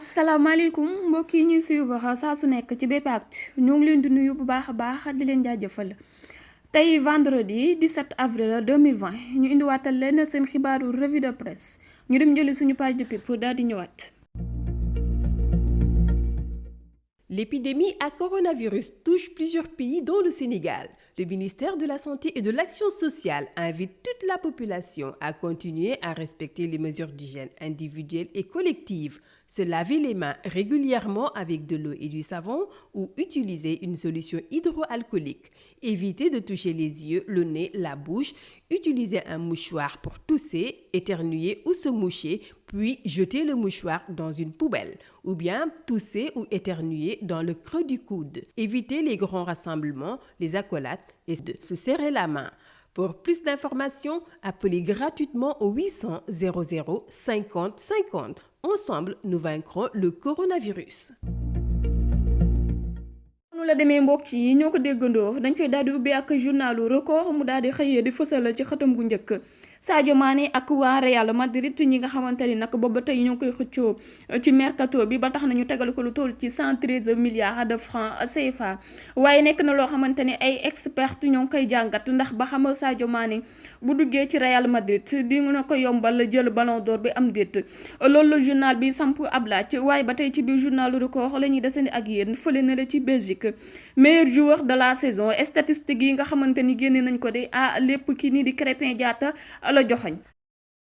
asalaamaaleykum mbokk yi ñuy suivre saa su nekk ci BP Actu ñoo ngi leen di nuyu bu baax a baax di leen jaajëfal tey vendredi 17 avril 2020 ñu indiwaatal leen seen xibaaru revue de presse ñu dem jëli suñu page de pub daal di ñëwaat. L'épidémie à coronavirus touche plusieurs pays dont le Sénégal. Le ministère de la Santé et de l'Action sociale invite toute la population à continuer à respecter les mesures d'hygiène individuelles et collectives, se laver les mains régulièrement avec de l'eau et du savon ou utiliser une solution hydroalcoolique. Éviter de toucher les yeux, le nez, la bouche, utiliser un mouchoir pour tousser, éternuer ou se moucher, puis jeter le mouchoir dans une poubelle, ou bien tousser ou éternuer dans le creux du coude. Éviter les grands rassemblements, les accolades et de se serrer la main. Pour plus d'informations, appelez gratuitement au 800 00 50 50. Ensemble, nous vaincrons le coronavirus. nu la demee mbokk yi ñoo ko déggandoo dañ koy daal di ubbi ak journalu record mu daal di xëyee di fësal ci xëtam gu njëkk Sadio Mané ak waa Real Madrid ñi nga xamante ni nag booba tey ñoo koy xëccoo ci mercato bi ba tax na ñu tegal ko lu toll ci 113 milliards de francs CFA waaye nekk na loo xamante ni ay experts ñoo ngi koy jàngat ndax ba xamal Sadio Mané bu duggee ci Real Madrid di mën a ko yombal jël ballon d'or bi am déet loolu la journal bi samp ab laaj waaye ba tey ci biir journalu record la ñuy desandi ak yéen fële na la ci Belgique meilleur joueur de la saison statistique yi nga xamante ni génne nañ ko de lépp ki nii di Krépin Diatta la joxañ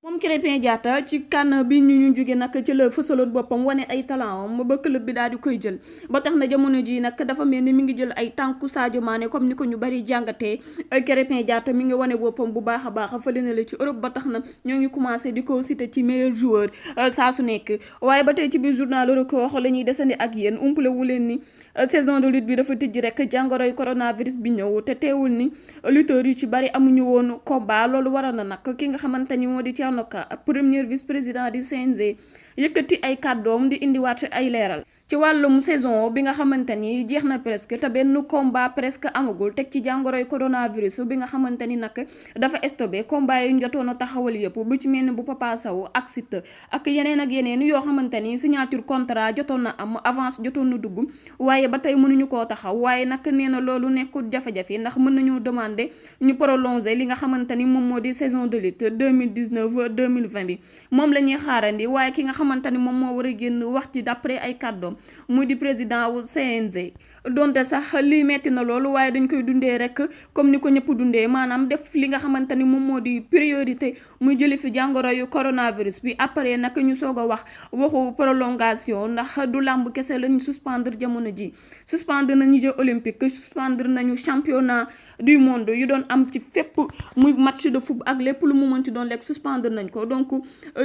moom Krépin Diatta ci kan bi ñu jóge nag ci la fësaloon boppam wane ay talent am ba club bi daal di koy jël ba tax na jamono ji nag dafa mel ni mi ngi jël ay tànku Sadio Mané comme ni ko ñu bari jàngatee Krépin Diatta mi ngi wane boppam bu baax a baax fële na la ci Europe ba tax na ñoo ngi commencé di ko citer ci meilleur joueur saa su nekk waaye ba tey ci biir journal record la ñuy desandi ak yéen umpale wu leen ni saison de lutte bi dafa tijji rek jàngoroy coronavirus bi ñëw te teewul ni lutteurs yu ci bari amuñu woon combat loolu waral na nag ki nga xamante ni moo di Thierno Ka premier vice-président du CNG yëkkati ay kàddoom di indiwaat ay leeral ci wàllum saison bi nga xamante ni jeex na presque te benn combat presque amagul teg ci jàngoroy coronavirus bi nga xamante ni nag dafa stoppé combat yi ñu jotoon a taxawal yëpp bu ci mel ni bu Papa Sow ak Siteu ak yeneen yoo xamante ni signature contrat jotoon na am avance jotoon na dugg waaye ba tey mënuñu koo taxaw waaye nag nee na loolu nekkul jafe-jafe ndax mën nañoo demander ñu prolonger li nga xamante ni moom moo di saison de lutte 2019 2020 bi moom la ñuy xaarandi waaye ki nga xamante ni moom moo war a génn wax ci d'après ay kàddoom muy di président wu CNG donte sax lii metti na loolu waaye dañ koy dundee rek comme ni ko ñëpp dundee maanaam def li nga xamante ni moom moo di priorité muy jëli fi jàngoro yu coronavirus bi après nag ñu soog a waxu prolongation ndax du làmb kese lañu suspendre jamono ji suspendre nañu jeux olympique suspendre nañu championnat du monde yu doon am ci fépp muy match de foot ak lépp lu mu mën ci doon lekk suspendre nañ ko donc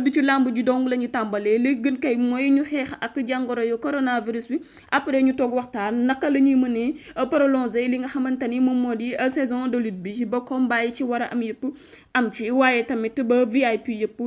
du ci làmb ji dong la ñu tàmbalee li gën kay mooy ñu xeex ak jàngoro yu coronavirus bi après ñu toog waxtaan naka la ñuy mënee prolonger li nga xamante ni moom moo di saison de lutte bi ba combat yi ci war a am yëpp am ci waaye tamit ba VIP yëpp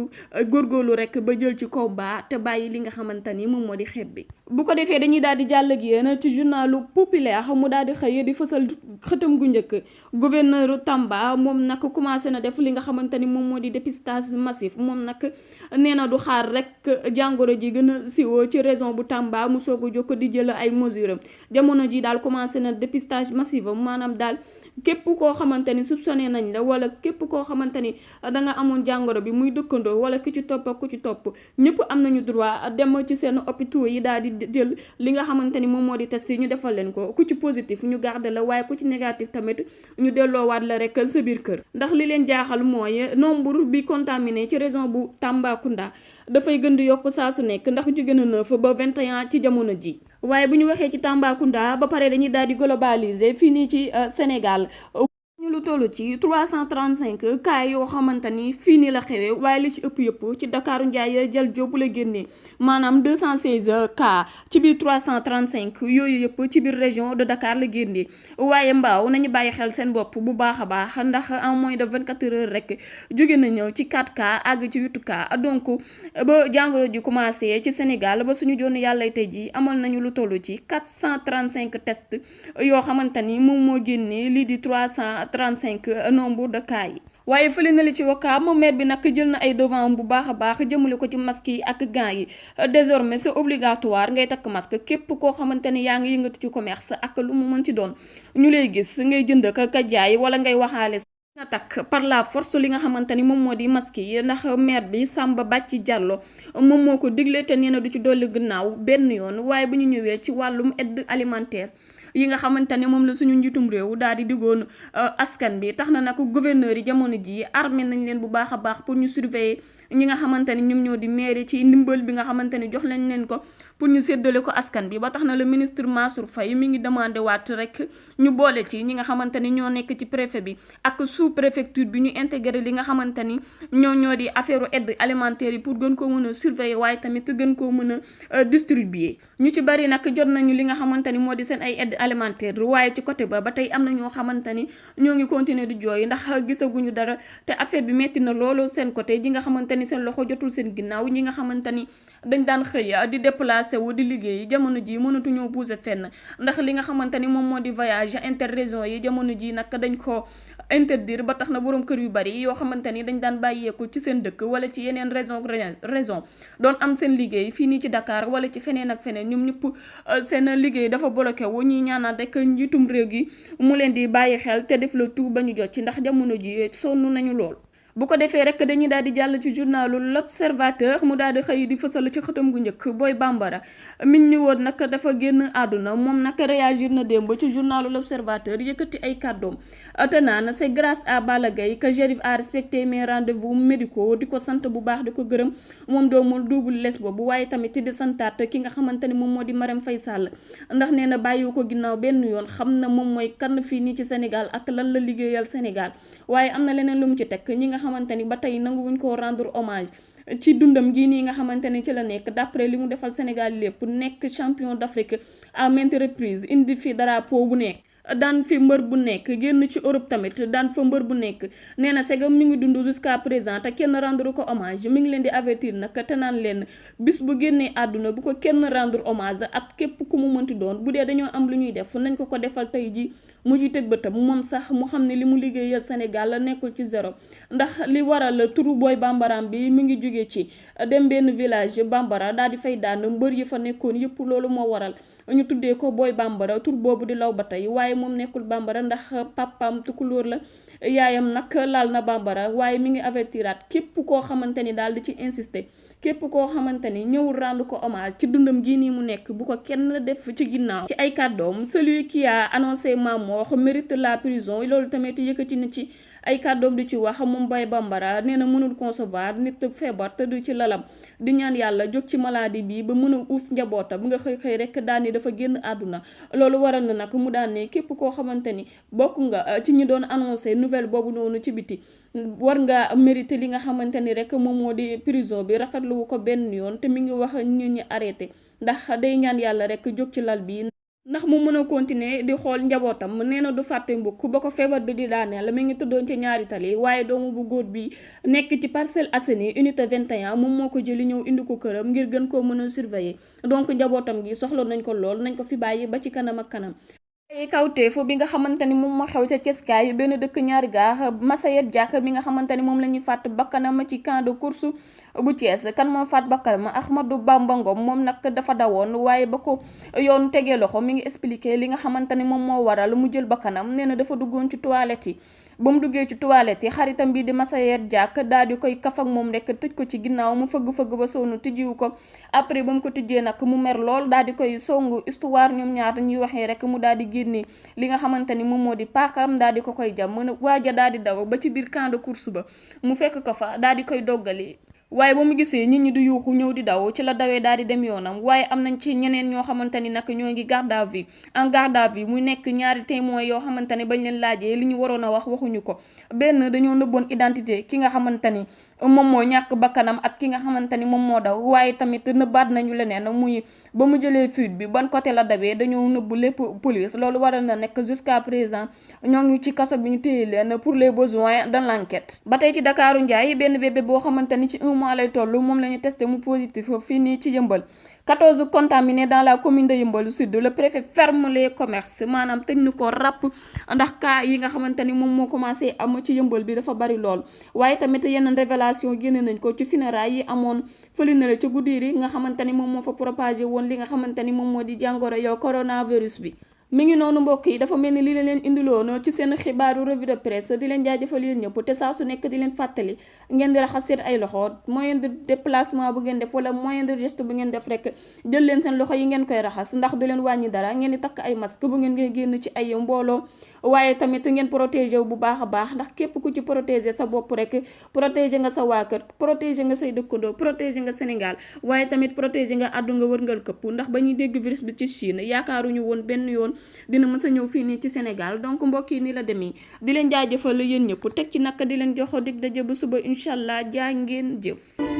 góorgóorlu rek ba jël ci combat te bàyyi li nga xamante ni moom moo di xeeb bi bu ko defee dañuy daal di jàll ak yéen ci journalu populaire mu daal di xëy di fësal xëtam gu njëkk gouverneur Tamba moom nag commencé na def li nga xamante ni moom moo di dépistage massif moom nag nee na du xaar rek jàngoro ji gën a siwoo ci région bu Tamba mu soog a jokk di jël ay mesures jamono ji daal commencé na dépistage massif maanaam daal képp koo xamante ni soupçonné nañ la wala képp koo xamante ni danga amoon jàngoro bi muy dëkkandoo wala ku ci topp ak ku ci topp ñëpp am nañu droit dem ci seen hôpitaux yi daal di jël li nga xamante ni moom moo di test yi ñu defal leen ko ku ci positif ñu garder la waaye ku ci négatif tamit ñu delloowaat la rek sa biir kër ndax li leen jaaxal mooy nombre bi contaminé ci région bu Tambacounda dafay gën di yokk saa su nekk ndax jóge na 9 ba 21 ci jamono ji waaye bu ñu waxee ci Tambacounda ba pare dañuy daal di globaliser fii nii ci Sénégal ñu lu toll ci 335 cas yoo xamante ni fii nii la xewee waaye li ci ëpp yëpp ci Dakaaru Njaay jël jóobu la génnee maanaam 216 cas ci biir 335 yooyu yëpp ci biir région de Dakar la génnee waaye mbaaw nañu bàyyi xel seen bopp bu baax a baax ndax en moins de 24 heures rek jóge na ñëw ci 4 cas àgg ci 8 cas donc ba jàngoro ji commencé ci Sénégal ba suñu joon yàlla tey ji amal nañu lu toll ci 435 tests yoo xamante ni moom moo génnee lii di 335 nombre de cas yi waaye fële na li ci Wakaam maire bi nag jël na ay devant bu baax a baax jëmale ko ci masque yi ak gants yi désormais c'est obligatoire ngay takk masque képp koo xamante ni yaa ngi yëngatu ci commerce ak lu mu mën ci doon ñu lay gis ngay jënd ka jaay wala ngay waxaale nga takk par la force li nga xamante ni moom moo di masque yi ndax maire bi Samba Bàcci Diallo moom moo ko digle te nee na du ci dolli gannaaw benn yoon. waaye bu ñu ñëwee ci wàllum aide alimentaire yi nga xamante ne moom la suñu njiitum réew daal di diggoon askan bi tax na nag gouverneur yi jamono ji armé nañ leen bu baax a baax pour ñu surveiller ñi nga xamante ni ñoom ñoo di maire ci ndimbal bi nga xamante ni jox lañ leen ko pour ñu séddale ko askan bi ba tax na le ministre Mansour Faye mi ngi demandé waat rek ñu boole ci ñi nga xamante ni ñoo nekk ci préfet bi ak sous préfecture bi ñu intégré li nga xamante ni ñoo di affaire aide alimentaire yi pour gën koo mën a surveiller waaye tamit gën koo mën a distribuer. ñu ci bari nag jot nañu li nga xamante ni moo di seen ay aide alimentaire waaye ci côté ba tey am na ñoo xamante ni ñoo ngi continuer di jooy ndax gisaguñu dara te affaire bi metti na loolu seen côté ji nga xamante ni seen loxo jotul seen ginnaaw ñi nga xamante ni dañ daan xëy di déplacé wu di liggéey jamono ji mënatuñoo bouger fenn ndax li nga xamante ni moom moo di voyage interrégion yi jamono ji nag dañ ko interdire ba tax na borom kër yu bari yoo xamante ni dañ daan bàyyeeku ci seen dëkk wala ci yeneen raison doon am seen liggéey fii nii ci Dakar wala ci feneen ak feneen ñoom ñëpp seen liggéey dafa bloqué wu ñuy ñaanal rek njiitum réew gi mu leen di bàyyi xel te def le tout ba ñu jot ci ndax jamono ji sonn nañu lool. bu ko defee rek dañuy daal di jàll ci journalu L'Observateur mu daal di xëy di fësal ci xëtam gu njëkk Boy Bambara min ñu woon nag dafa génn àdduna moom nag réagir na démb ci journalu L'Observateur yëkkati ay kàddoom te naan c'est grâce à Balla Gaye que j'arrive à respecter mes rendez-vous médicaux di ko sant bu baax di ko gërëm moom doomul Double Less boobu waaye tamit di santaat ki nga xamante ni moom moo di Marème Faye Sall ndax nee na bàyyiwu ko ginnaaw benn yoon xam na moom mooy kan fii nii ci Sénégal ak lan la liggéeyal Sénégal waaye am na leneen lu mu ci teg ñi nga xamante ni ba tey nanguwuñ koo rendre hommage ci dundam gii nii nga xamante ni ci la nekk d'après li mu defal Sénégal lépp nekk champion d'Afrique à maintes reprises indi fi drapeau bu nekk daan fi mbër bu nekk génn ci Europe tamit daan fa mbër bu nekk nee na segam mi ngi dund jusqu'à présent te kenn rendre ko hommage mi ngi leen di avertir nag te naan leen bis bu génnee àdduna bu ko kenn rendre hommage ak képp ku mu mënti doon bu dee dañoo am lu ñuy def nañ ko defal tey ji mu ji tëg bëtam moom sax mu xam ne li mu liggéeyal Sénégal la nekkul ci zéro ndax li waral turu Boy Bambara bi mi ngi jóge ci dem benn village Bambara daal di fay daan mbër yi fa nekkoon yëpp loolu moo waral ñu tuddee ko Boy Bambara tur boobu di law ba tey waaye moom nekkul Bambara ndax papaam tukulóor la yaayam nag laal na Bambara waaye mi ngi avertiraat képp koo xamante ni daal di ci insister képp koo xamante ni ñëwul rendre ko hommage ci dundam gii nii mu nekk bu ko kenn def ci ginnaaw. ci ay kàddoom celui qui a annoncé ma mort mérite la prison loolu tamit yëkkati na ci ay kàddoom di ci wax moom Boy Bambara nee na mënul concevoir nit feebar tëdd ci lalam di ñaan yàlla jóg ci maladie bi ba mën a uuf njabootam nga xëy rek daan ni dafa génn àdduna loolu waral na nag mu daan ne képp koo xamante ni bokk nga ci ñi doon annoncé nouvelle boobu noonu ci biti war nga mérité li nga xamante ni rek moom moo di prison bi rafetlu ko benn yoon te mi ngi wax nit ñi arrêté ndax day ñaan yàlla rek jóg ci lal bi ndax mu mën a continuer di xool njabootam nee na du fàtte mbokk ba ko feebar bi di daaneel mi ngi tëddoon ci ñaari tali waaye doomu bu góor bi nekk ci Parcelles Assainies unité 21 moom moo ko jëli ñëw indi ko këram ngir gën koo mën a surveiller donc njabootam gi soxla nañ ko lool nañ ko fi bàyyi ba ci kanam ak kanam. kawteef bi nga xamante ni moom moo xew ca Ceskaay benn dëkk ñaari gaar Massayer Diak mi nga xamante ni moom la ñuy fàtt bakkanam ci camp de course bu Thiès kan moom faat bakkanam Ahmadou Bamba Ngom moom nag dafa dawoon waaye ba ko yoon tegee loxo mi ngi expliqué li nga xamante ni moom moo waral mu jël bakkanam nee na dafa duggoon ci toilette yi ba mu duggee ci toilette yi xaritam bi di Massayer Diak daal di koy kaf ak moom rek tëj ko ci ginnaaw mu fëgg ba sonn tijjiwu ko après ba mu ko tijjee nag mu mer lool daal di koy songu histoire ñoom ñaar ñuy waxee rek mu daal di génne li nga xamante ni moom moo di paakam daal di ko koy jam mën a waaja daal di daw ba ci biir camp de course ba mu fekk ko fa daal di koy doggali waaye ba mu gisee nit ñi di yuuxu ñëw di daw ci la dawee daal di dem yoonam waaye am nañ ci ñeneen ñoo xamante ni nag ñoo ngi garde à vue en garde à vue muy nekk ñaari témoins yoo xamante ne bañ leen laajee li ñu waroon a wax waxuñu ko benn dañoo nëbboon identité ki nga xamante ni moom moo ñàkk bakkanam ak ki nga xamante ni moom moo daw waaye tamit nëbbaat nañu leneen muy ba mu jëlee fuite bi ban côté la dawee dañoo nëbbu lépp police loolu waral na nekk jusqu'à présent ñoo ngi ci kaso bi ñu téye leen pour les besoins de l'enquête. ba tey ci Dakaaru Njaay benn bébé boo xamante ni ci 1 mois lay toll moom la ñu testé mu positif fii nii ci Yëmbal 14 contaminés dans la commune de Yeumbeul Sud. Le préfet ferme les commerces maanaam tëj ñu ko ràpp ndax cas yi nga xamante ni moom moo commencé am ci Yeumbeul bi dafa bari lool. waaye tamit yenn révélation génne nañ ko ci funérailles yi amoon fële na la ci Goudiry nga xamante ni moom moo fa propagé woon li nga xamante ni moom moo di jàngoro yow coronavirus bi. mi ngi noonu mbokk yi dafa mel ni li leen indiloon ci seen xibaaru revue de presse di leen jaajëfal yéen ñëpp te saa su nekk di leen fàttali ngeen di raxas seen ay loxo moyen de déplacement bu ngeen def wala moyen de geste bu ngeen def rek jël leen seen loxo yi ngeen koy raxas ndax du leen wàññi dara ngeen di takk ay masque bu ngeen génn ci ay mbooloo waaye tamit ngeen protégé wu bu baax a baax ndax képp ku ci protégé sa bopp rek protégé nga sa waa kër protégé nga say dëkkandoo protégé nga Sénégal waaye tamit protégé nga àddu nga wërngal këpp ndax ba ñuy dégg virus bi ci Chine yaakaaruñu woon benn yoon dina mën sa ñëw fii nii ci Sénégal donc mbokk yi ni la demee di leen jaajëfal yéen ñëpp teg ci naka di leen jox dig daje ba suba incha allah jaa ngeen jëf.